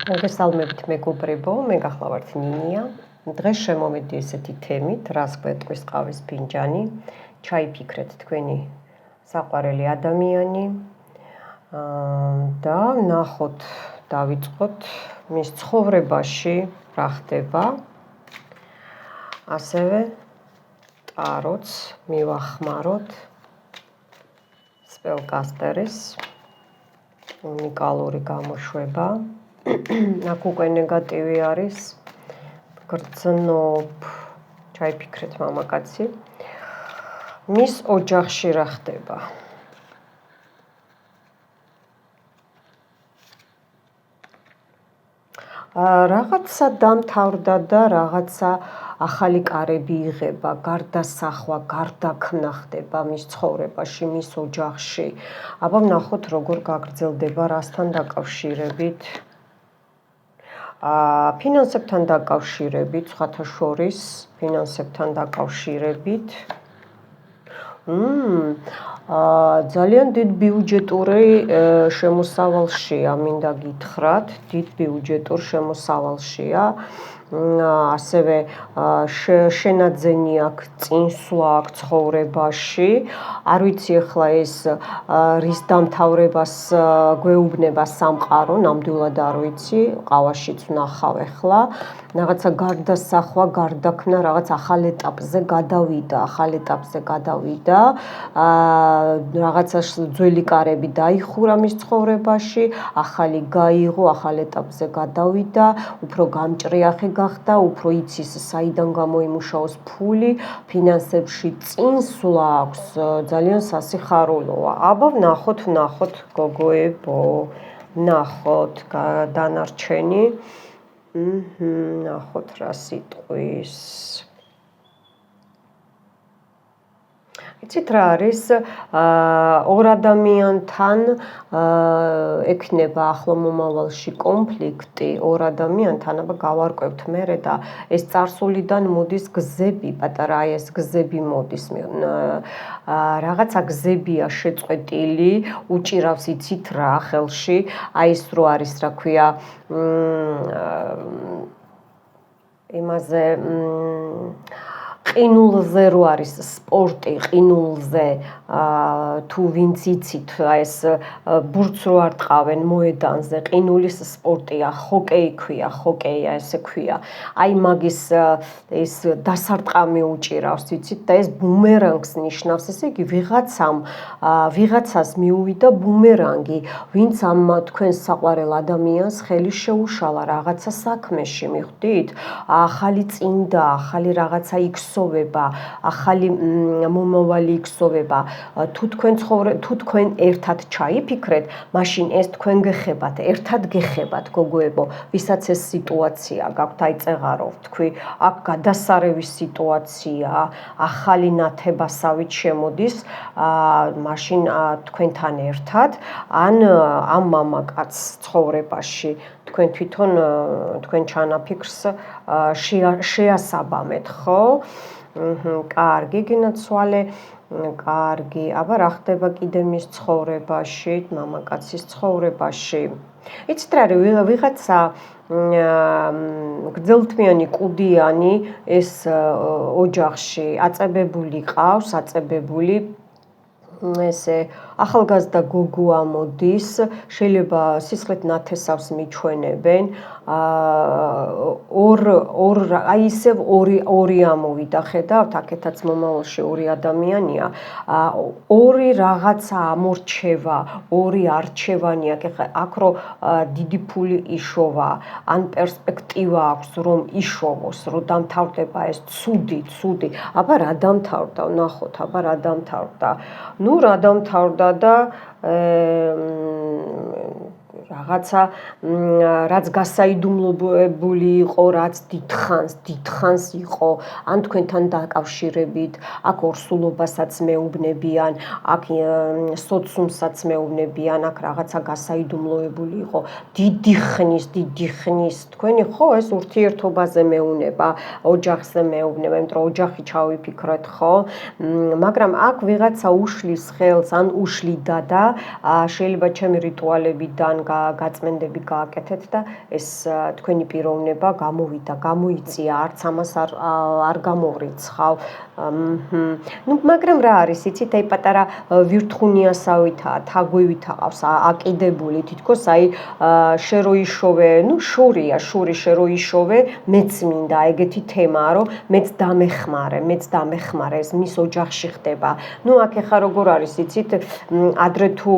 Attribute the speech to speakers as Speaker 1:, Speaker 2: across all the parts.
Speaker 1: მოგესალმებით მეგობრებო, მე გახლავართ ნინია. დღეს შემოვედი ესეთი თემით, რას გვეტყვის ყავის ფინჯანი, ჩაიფიქრეთ თქვენი საყვარელი ადამიანი და ნახოთ, დავიწყოთ მის ცხოვრებაში რა ხდება. ასევე ტაროც მივახმაროთ სპელკასტერის უნიკალური გამოშვება. აქ უკვე ნეგატივი არის, გრძნობ, ჩაიფიქრეთ მამაკაცი, მის ოჯახში რა ხდება. რაღაცა დამთავრდა და რაღაცა ახალი კარები იღება, გარდასახვა, გარდაქმნა ხდება მის ცხოვრებაში, მის ოჯახში. აბა ვნახოთ როგორ გაგრძელდება, რასთან დაკავშირებით. ფინანსებთან დაკავშირებით, სხვათა შორის, ფინანსებთან დაკავშირებით. ძალიან დიდ ბიუჯეტური შემოსავალშია, მინდა გითხრათ, დიდ ბიუჯეტურ შემოსავალშია. ასევე შენაძენი აქ წინსვლა აქ ცხოვრებაში. არ ვიცი ახლა ეს რის დამთავრებას გვეუბნება სამყარო, ნამდვილად არ ვიცი, ყავაშიც ვნახავ ახლა. რაღაცა გარდასახვა, გარდაქმნა, რაღაც ახალ ეტაპზე გადავიდა. რაღაცა ძველი კარები დაიხურა მის ცხოვრებაში, ახალი გაიღო, ახალ ეტაპზე გადავიდა, უფრო გამჭრიახი გახდა, უფრო იცის საიდან გამოიმუშაოს ფული, ფინანსებში წინსვლა აქვს, ძალიან სასიხარულოა. აბა ვნახოთ გოგოებო, ვნახოთ დანარჩენი. ვნახოთ რა სიტყვის. იცით რა არის, ორ ადამიანთან ექნება ახლო მომავალში კონფლიქტი, ორ ადამიანთან, აბა გავარკვევთ მერე და ეს წარსულიდან მოდის გზები, პატარა ეს გზები მოდის. რაღაცა გზებია შეწყვეტილი, უჭირავს იცით რა ხელში, აი ეს რო არის, რა ქვია, იმაზე ყინულზე რო არის სპორტი, ყინულზე თუ ვინც იცით, ეს ბურთს რო არ ტყავენ მოედანზე, ყინულის სპორტია, ჰოკეი ქვია, ჰოკეია ესე ქვია. აი მაგის ეს დასარტყამი უჭირავს, იცით და ეს ბუმერანგს ნიშნავს, ესე იგი ვიღაცას მიუვიდა ბუმერანგი, ვინც ამ თქვენს საყვარელ ადამიანს ხელი შეუშალა რაღაცა საქმეში, მიხვდით? ახალი წინდა, ახალი რაღაცა იქსოვება, ახალი მომავალი იქსოვება. თუ თქვენ ერთად ჩაიფიქრეთ, მაშინ ეს თქვენ გეხებათ, ერთად გეხებათ, გოგოებო, ვისაც ეს სიტუაცია გაქვთ, აი წეღარო ვთქვი, აქ გადასარევის სიტუაცია, ახალი ნათებასავით შემოდის, მაშინ თქვენთან ერთად, ან ამ მამაკაცს ცხოვრებაში თქვენ თვითონ თქვენ ჩანაფიქრს შეასაბამეთ, ხო? კარგი, გინაცვალე, კარგი. აბა რა ხდება კიდე მის ცხოვრებაში, მამაკაცის ცხოვრებაში. იცით რა არის, ვიღაცა გრძელთმიანი კუდიანი ეს ოჯახში აწებებული ყავს, ესე ახალგაზრდა გოგო ამოდის, შეიძლება სისხლით ნათესავს მიჩვენებენ, აი ისევ ორი ამოვიდა, ხედავთ, აქეთაც მომავალში ორი ადამიანია, ორი რაღაცა ამორჩევა, ორი არჩევანი აქ რო დიდი ფული იშოვა, ან პერსპექტივა აქვს რომ იშოვოს, რომ დამთავრდება ეს ცუდი, აბა რა დამთავრდა, ვნახოთ, აბა რა დამთავრდა. ნუ რა დამთავრდა და რაღაცა რაც გასაიდუმლოებული იყო, რაც დიდხანს იყო, ან თქვენთან დაკავშირებით, აქ ორსულობასაც მეუბნებიან, აქ სოციუმსაც მეუბნებიან, აქ რაღაცა გასაიდუმლოებული იყო, დიდი ხნის თქვენი ხო ეს ურთიერთობაზე მეუნება, ოჯახზე მეუბნება, იმიტომ რომ ოჯახი ჩავიფიქრეთ, ხო? მაგრამ აქ ვიღაცა უშლის ხელს, ან უშლიდა და შეიძლება ჩემი რიტუალებიდან გაწმენდები გააკეთეთ და ეს თქვენი პიროვნება გამოვიდა, გამოიწია, არც ამას არ გამოვრიცხავ. მაგრამ რა არის, იცით, აი პატარა ვირთხუნიასავითაა, თაგვივით აყავს აკიდებული, თითქოს აი შე რო იშოვე, შურია, შური შე რო იშოვე, მეც მინდა, ეგეთი თემაა, რომ მეც დამეხმარე, ეს მის ოჯახში ხდება. აქ ეხა როგორ არის, იცით, ადრე თუ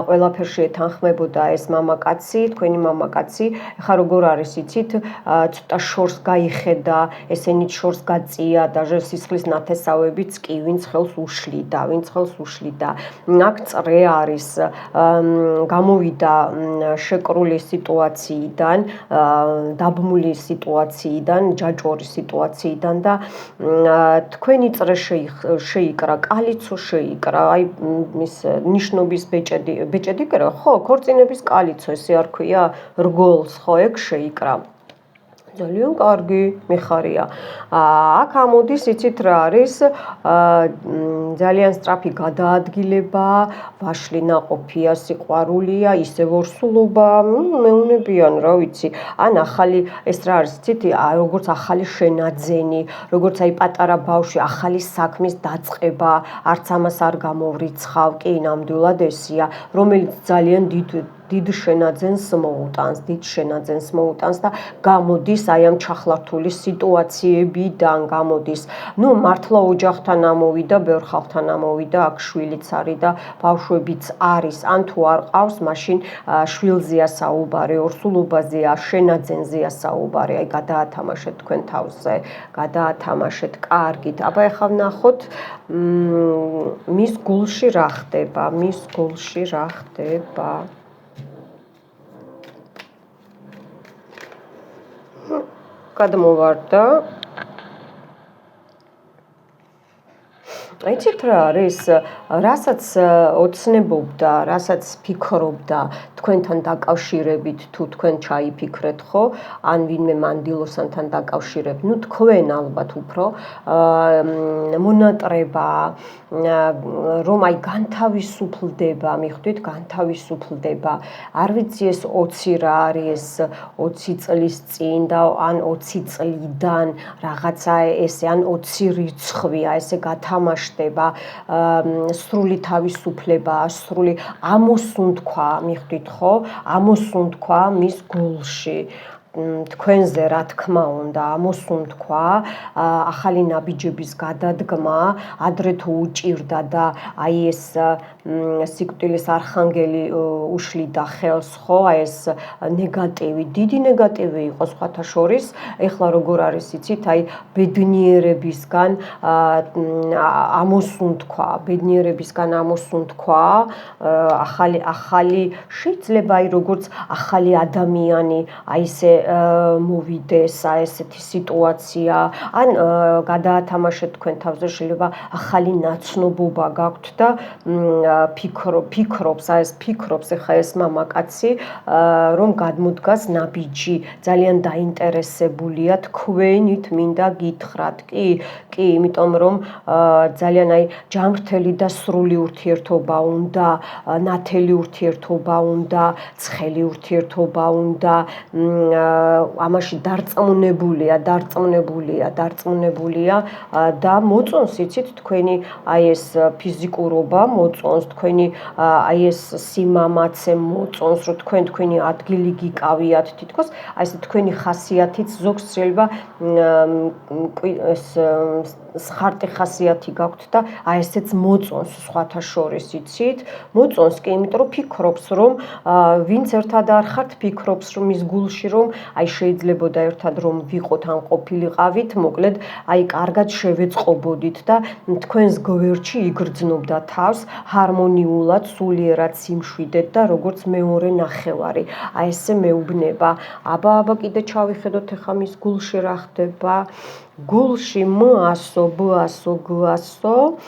Speaker 1: ყველაფერში ეთანხმებოდა ეს მამაკაცი, თქვენი მამაკაცი, ეხა როგორ არის, იცით, ცოტა შორს გაიხედა, ესენიც შორს გაწია და სისხლის ნათესავებიც კი ვინც ხელს უშლიდა. აქ წრე არის, გამოვიდა შეკრული სიტუაციიდან, დაბმული სიტუაციიდან, ჯაჭვური სიტუაციიდან და თქვენი წრე შეიკრა, კალიცო შეიკრა, აი ის ნიშნობის ბეჭედი კრა, ხო, ქორწინების კალიცო, ესე არ ქვია, რგოლს, ხო, ეგ შეიკრა. ძალიან კარგი, მიხარია. აქ ამოდის, იცით რა არის, ძალიან სწრაფი გადაადგილება, ვაშლი ნაყოფია, სიყვარულია, ისევ ორსულობა, მეუნებიან, რა ვიცი. ან ახალი, ეს რა არის, იცით, როგორც ახალი შენაძენი, როგორც აი პატარა ბავშვი, ახალი საქმის დაწყება, არც ამას არ გამოვრიცხავ, კი, ნამდვილად ესია, რომელიც ძალიან დიდ შენაძენს მოუტანს და გამოდის აი ამ ჩახლართული სიტუაციებიდან გამოდის. მართლა ოჯახთან ამოვიდა, ბევრ ხალხთან ამოვიდა, აქ შვილიც არის და ბავშვებიც არის, ან თუ არ ყავს, მაშინ შვილზეა საუბარი, ორსულობაზეა, შენაძენზეა საუბარი, აი გადაათამაშეთ თქვენ თავზე, გადაათამაშეთ კარგით. აბა ეხლა ვნახოთ მის გულში რა ხდება, გადმოვარდა. იცით რა არის, რასაც ოცნებობდა, რასაც ფიქრობდა თქვენთან დაკავშირებით, თუ თქვენ ჩაიფიქრეთ, ხო, ან ვინმე მანდილოსანთან დაკავშირებ, თქვენ ალბათ უფრო მონატრება, რომ აი განთავისუფლდება, მიხვდით, განთავისუფლდება. არ ვიცი ეს 20 რა არის, 20 წლის წინ და ან 20 წლიდან რაღაცა ესე, ან 20 რიცხვია, ესე გათამაშდება, სრული თავისუფლება, სრული ამოსუნთქვა, მიხვდით, ხო? ამოსუნთქვა მის გულში. თქვენზე რა თქმა უნდა, ამოსუნთქვა, ახალი ნაბიჯების გადადგმა, ადრე თუ უჭირდა და აი ეს სიკვდილის არხანგელი უშლიდა ხელს, ხო, აი ეს ნეგატივი, დიდი ნეგატივი იყო სხვათა შორის, ეხლა როგორ არის, იცით, აი ბედნიერებისგან ამოსუნთქვა, ახალი შეიძლება აი როგორც ახალი ადამიანი, აი ესე მოვიდეს, აი ესეთი სიტუაცია, ან გადაათამაშეთ თქვენ თავზე, შეიძლება ახალი ნაცნობობა გაქვთ და ფიქრობს, ეხა ეს მამაკაცი, რომ გადმოდგას ნაბიჯი, ძალიან დაინტერესებულია თქვენით, მინდა გითხრათ, კი, იმიტომ რომ ძალიან აი ჯანმრთელი და სრული ურთიერთობა უნდა, ნათელი ურთიერთობა უნდა, ცხელი ურთიერთობა უნდა, ამაში დარწმუნებულია და მოწონს, იცით, თქვენი აი ეს ფიზიკურობა მოწონს, თქვენი აი ეს სიმამაცე მოწონს, რომ თქვენი ადგილი გიკავიათ, თითქოს აი ეს თქვენი ხასიათიც ზოგს შეიძლება ეს სხარტი ხასიათი გაქვთ და აი ესეც მოწონს სხვათა შორის, იცით, მოწონს კი, იმიტომ რომ ფიქრობს, რომ ვინც ერთად არ ხართ, ფიქრობს, რომ მის გულში რომ აი შეიძლებოდა ერთად რომ ვიყოთ ან ყოფილიყავით, მოკლედ აი კარგად შევეწყობოდით და თქვენს გვერდში იგრძნობდა თავს, ჰარმონიულად, სულიერად სიმშვიდეთ და როგორც მეორე ნახევარი. აი ესე მეუბნება. აბა კიდე ჩავიხედოთ ეხა მის გულში რა ხდება. გულში ΜΑΣΟ, ԲΑСო, ΓΑСო,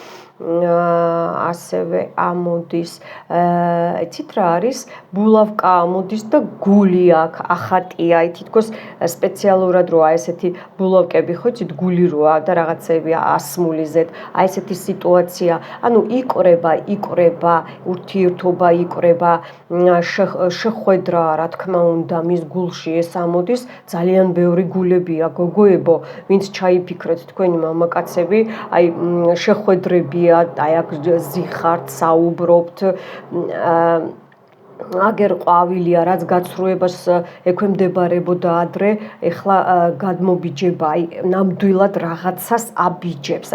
Speaker 1: ასევე ამოდის იცით რა არის ბულავკა ამოდის და გული აქვს ახატია თითქოს სპეციალურად როა ესეთი ბულავკები ხო იცით გული როა და რაღაცები ასმულიზეთ აი ესეთი სიტუაცია ანუ იკვრება ურთიერთობა იკვრება შეხვედრა რა თქმა უნდა მის გულში ეს ამოდის ძალიან ბევრი გულებია გოგოებო ვინც ჩაიფიქრეთ თქვენი მამაკაცები აი შეხვედრები აი აქ ზიხართ საუბრობთ აგერ ყვავილია რაც გაცრუებას ექვემდებარებოდა ადრე ეხლა გადმობიჯება აი ნამდვილად რაღაცას აბიჯებს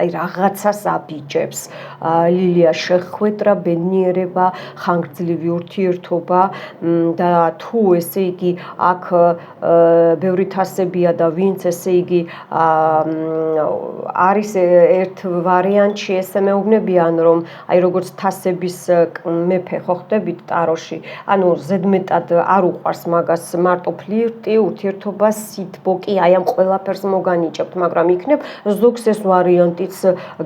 Speaker 1: ლილია შეხვედრა ბედნიერება ხანგრძლივი ურთიერთობა და თუ ესე იგი აქ ბევრი თასებია და ვინც ესე იგი არის ერთ ვარიანტში ესე მეუბნებიან რომ აი როგორც თასების მეფე ხო ხდებით ტაროში ანუ ზედმეტად არ უყვარს მაგას მარტო ფლირტი, ურთიერთობა, სიტბოკი, აი ამ ყველაფერს მოგანიჭებთ, მაგრამ იქნებ ზოგს ეს ვარიანტიც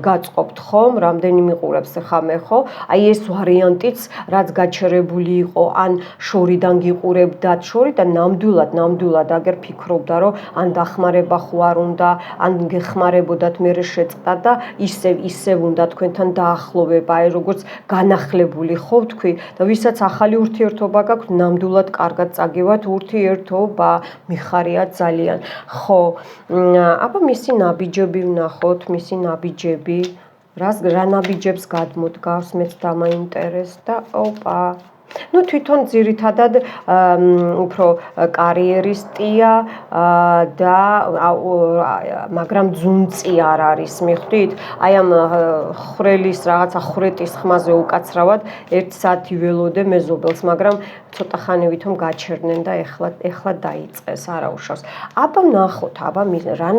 Speaker 1: გაწყობთ ხომ, რამდენი მიყურებს ხა მე ხო? აი ეს ვარიანტიც რაც გაჩერებული იყო, ან შორიდან გიყურებდათ, შორიდან ნამდვილად აგერ ფიქრობდა, რომ ან დახმარება ხო არ უნდა, ან გეხმარებოდათ მერე შეწყდა და ისევ უნდა თქვენთან დაახლოვება, აი როგორც განახლებული ხო ვთქვი და ვისაც ახალი ურთიერთობა გაქვთ, ნამდვილად კარგად წაგივათ ურთიერთობა, მიხარია ძალიან. ხო, აბა მისი ნაბიჯები ვნახოთ, მისი ნაბიჯები, რა ნაბიჯებს გადმოდგავს, მეც დამაინტერესდა. ოპა ну თვითონ ძირითადად უფრო კარიერისტია და მაგრამ ძუნწი არ არის მიხვდით აი ამ ხრელის რაღაცა ხრეტის ხმაზე უკაცრავად 1 საათი ველოდე მეზობელს მაგრამ ცოტა ხანი ვითომ გაჩერდნენ და ეხლა დაიწყეს არაუშავს აბა ნახოთ აბა რა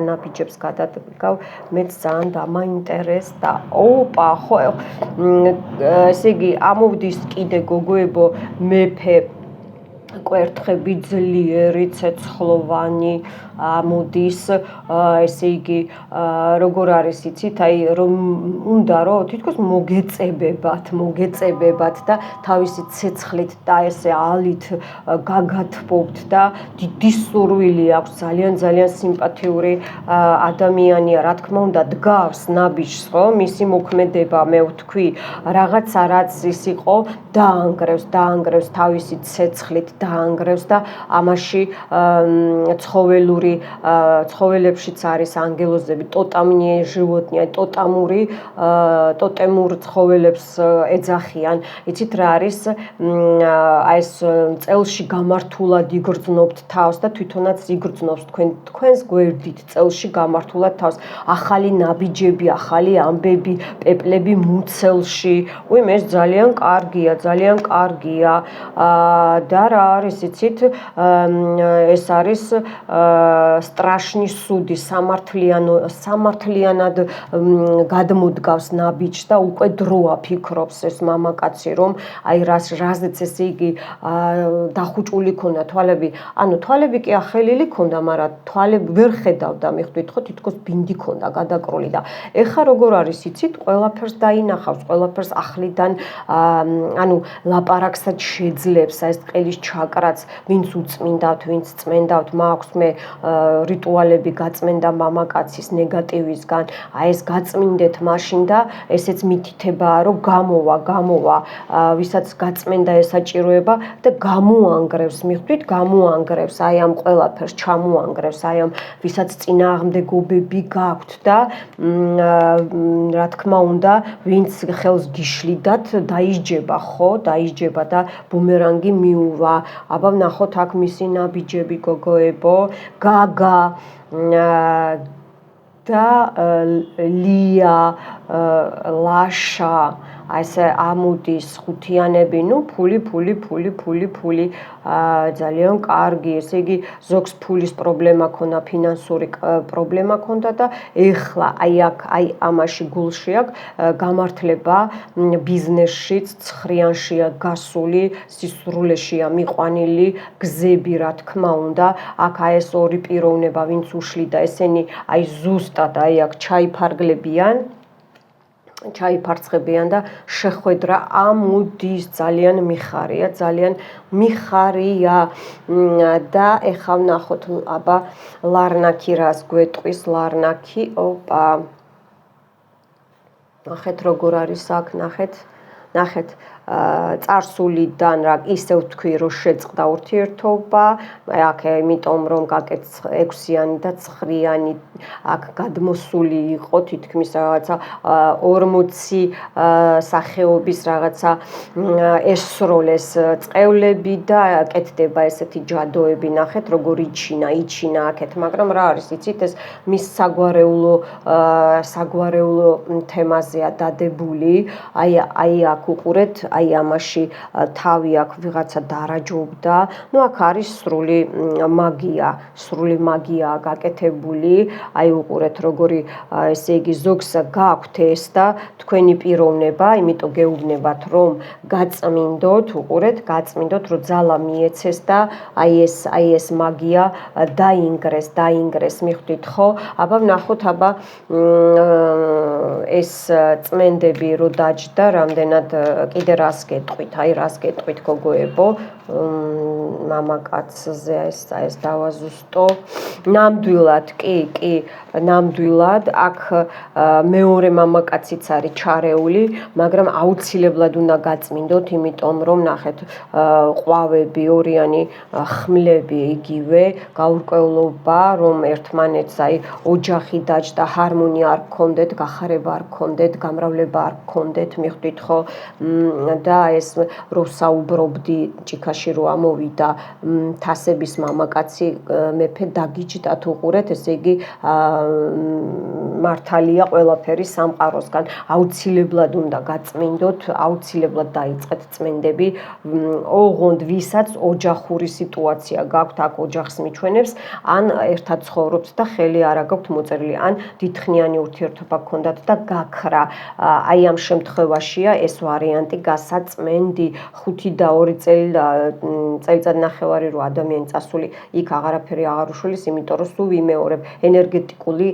Speaker 1: ნაბიჯებს გადადგავ მეც ძალიან დამაინტერესდა ოპა ხო ესე იგი ამოვდის კიდე გოგოებო მეფე კვერთხები ძლიერი ცეცხლოვანი ამოდის ესე იგი როგორ არის იცით აი რომ უნდა რომ თითქოს მოგეწებებათ და თავისი ცეცხლით და ესე ალით გაგათბობთ და დიდი სურვილი აქვს ძალიან სიმპათიური ადამიანია რა თქმა უნდა დგავს ნაბიჯს ხო მისი მოქმედება მე ვთქვი რაღაცა რაც ის იყო დაანგრევს თავისი ცეცხლით დაანგრევს და ამაში ცხოველებშიც არის ანგელოზები ტოტამნიე ჟივოტნია ტოტემურ ცხოველებს ეძახიან იცით რა არის აი ეს წელში გამართულად იგრძნობთ თავს და თვითონაც იგრძნობს თქვენს გვერდით წელში გამართულად თავს ახალი ნაბიჯები ახალი ამბები პეპლები მუცელში მე ეს ძალიან კარგია და რა არის იცით ეს არის სტრაშნი სუდი სამართლიანად გადმოდგავს ნაბიჯს და უკვე დროა ფიქრობს ეს მამაკაცი რომ აი რაზეც ესე იგი დახუჭული ქონდა თვალები ანუ თვალები კი ახელილი ქონდა მაგრამ თვალები ვერ ხედავდა მიხვდით ხო თითქოს ბინდი ქონდა გადაკრული და ეხა როგორ არის იცით ყველაფერს დაინახავს ყველაფერს ახლიდან ანუ ლაპარაკსაც შეძლებს ეს ყელის ჩაკრაც ვინც უწმინდავთ ვინც წმენდავთ მაქვს მე რიტუალები გაწმენდა მამაკაცის ნეგატივისგან აი ეს გაწმინდეთ მაშინ და ესეც მითითებაა რომ გამოვა ვისაც გაწმენდა ეს საჭიროება და გამოანგრევს მიხვდით გამოანგრევს აი ამ ყველაფერს ჩამოანგრევს აი ამ ვისაც წინააღმდეგობები გაქვთ და რა თქმა უნდა ვინც ხელს გიშლიდათ დაიჯება და ბუმერანგი მიუვა აბა ვნახოთ აქ მისი ნაბიჯები გოგოებო გაგა და ლია ლაშა აი ესე ამოდის ხუთიანები ნუ ფული ძალიან კარგი ესე იგი ზოგს ფულის პრობლემა ქონდა ფინანსური პრობლემა ქონდა და ეხლა აი ამაში გულში აქვს გამართლება ბიზნესშიც ცხრიანშია გასული სისრულეშია მიყვანილი გზები რა თქმა უნდა აქ აი ეს ორი პიროვნება ვინც უშლიდა ესენი აი ზუსტად აი აქ ჩაიფარგლებიან ჩაიფარცხებიან და შეხვედრა ამოდის, ძალიან მიხარია, ძალიან მიხარია და ეხლა ვნახოთ აბა ლარნაკი რას გვეტყვის, ლარნაკი, ოპა. ნახეთ როგორ არის აქ, ნახეთ წარსულიდან რა ისევ თქვი რომ შეწყდა ურთიერთობა, აქ იმიტომ რომ გაკეთე 6-იანი და 9-იანი აქ გადმოსული იყო თითქმის რაღაცა 40 სახეობის რაღაცა ესროლეს წყევლები და აკეთდება ესეთი ჯადოები, ნახეთ როგორ იჩინა აქეთ, მაგრამ რა არის იცით ეს მის საგვარეულო თემაზეა დადებული, აი აქ უყურეთ, აი ამაში თავი აქ ვიღაცა დარაჯობდა, ну აქ არის სრული მაგიაა გაკეთებული, აი უყურეთ როგორი ესე იგი ზოგს გაქვთ ეს და თქვენი პიროვნება, იმიტომ გეუბნებათ რომ გაწმინდოთ, უყურეთ, გაწმინდოთ რომ ძალა მიეცეს და აი ეს მაგია დაინგრეს, მიხვდით ხო? აბა ვნახოთ, აბა ეს წმენდები რო დაჯდა, რამდენად კიდე რას გეტყვით, აი რას გეტყვით გოგოებო, მამაკაცზე ეს დავაზუსტო. ნამდვილად, კი, ნამდვილად აქ მეორე მამაკაციც არის ჩარეული, მაგრამ აუცილებლად უნდა გაწმინდოთ, იმიტომ რომ ნახეთ, ყვავები, ორიანი ხმლები იგივე, გაურკვევლობა, რომ ერთმანეთს აი ოჯახი დაჯდა, ჰარმონია არ გქონდეთ, გახარება არ გქონდეთ, გამრავლება არ გქონდეთ, მიხვდით ხო? და ეს რო საუბრობდი ჭიქაში რო ამოვიდა თასების მამაკაცი მეფე დაგიჯდათ, უყურეთ, ესე იგი მართალია ყველაფერი სამყაროსგან, აუცილებლად უნდა გაწმინდოთ, აუცილებლად დაიწყეთ წმენდები, ოღონდ ვისაც ოჯახური სიტუაცია გაქვთ, აქ ოჯახს მიჩვენებს, ან ერთად ცხოვრობთ და ხელი არ გაქვთ მოწერილი, ან დიდხნიანი ურთიერთობა გქონდათ და გაქრა, აი ამ შემთხვევაშია ეს ვარიანტი გასაწმენდი, 5 და 2 წელიწადნახევარი რო ადამიანი წასული, იქ აღარაფერი აღარ უშველის, იმიტომ რომ სულ ვიმეორებ, ენერგეტიკული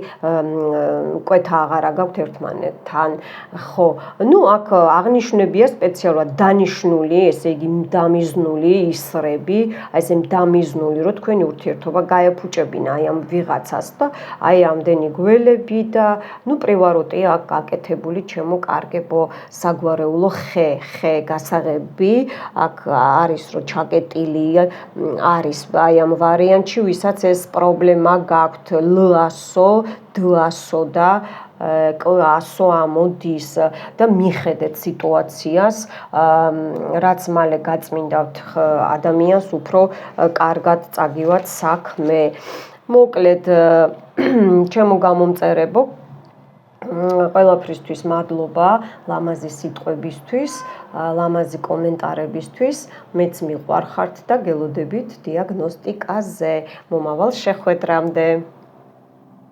Speaker 1: კვეთა აღარა გაქვთ ერთმანეთთან, ხო? ნუ აქ აღნიშნებია სპეციალურად დანიშნული, ესე იგი დამიზნული ისრები, აი ესე დამიზნული, რომ თქვენი ურთიერთობა გაეფუჭებინა აი ამ ვიღაცას და აი ამდენი გველები და ნუ პრივაროტია აქ გაკეთებული, ჩემო კარგებო, საგვარეულო ხე გასაღები, აქ არის რომ ჩაკეტილი არის აი ამ ვარიანტში, ვისაც ეს პრობლემა გაქვთ, ლასო, დლასო და კლასო ამოდის და მიხედეთ სიტუაციას, რაც მალე გაწმინდავთ ადამიანს, უფრო კარგად წაგივართ საქმე. მოკლედ, ჩემო გამომწერებო, ყველაფრისთვის მადლობა, ლამაზი სიტყვებისთვის, ლამაზი კომენტარებისთვის, მეც მიყვარხართ და გელოდებით დიაგნოსტიკაზე. მომავალ შეხვედრამდე.